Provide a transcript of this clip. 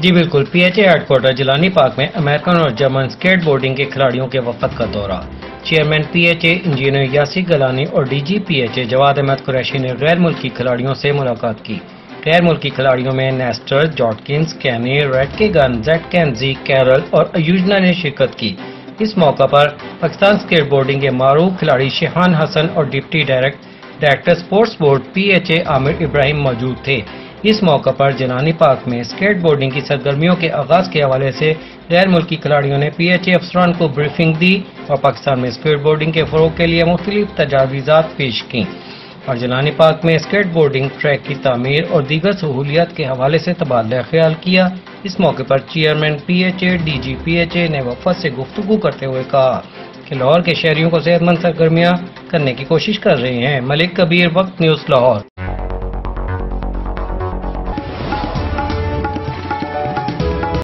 جی بالکل، P H A headquarter Jilani park میں American اور جرمن سکیٹ بورڈنگ کے کھلاڑیوں کے وفد کا دورہ۔ Chairman P H A engineer Yasir Gilani اور D G P H A Jawad Ahmad Qureshi نے غیر ملکی کھلاڑیوں سے ملاقات کی۔ غیر ملکی کھلاڑیوں میں نیسٹر، جاٹکنز، کینی، ریڈ کے گن، زیڈ کینزی، کیرل اور ایوجنا نے شرکت کی۔ اس موقع پر پاکستان سکیٹ بورڈنگ کے معروف کھلاڑی شیخان حسن اور deputy director sports board P H A Amir Ibrahim موجود تھے۔ اس موقع پر جیلانی پارک میں سکیٹ بورڈنگ کی سرگرمیوں کے آغاز کے حوالے سے غیر ملکی کھلاڑیوں نے پی ایچ اے افسران کو بریفنگ دی اور پاکستان میں سکیٹ بورڈنگ کے فروغ کے لیے مختلف تجاویزات پیش کیں اور جیلانی پارک میں سکیٹ بورڈنگ ٹریک کی تعمیر اور دیگر سہولیات کے حوالے سے تبادلہ خیال کیا۔ اس موقع پر chairman P H A D G P H A نے وفد سے گفتگو کرتے ہوئے کہا کہ لاہور کے شہریوں کو صحت مند سرگرمیاں کرنے کی کوشش کر رہے ہیں۔ ملک کبیر، وقت نیوز، لاہور۔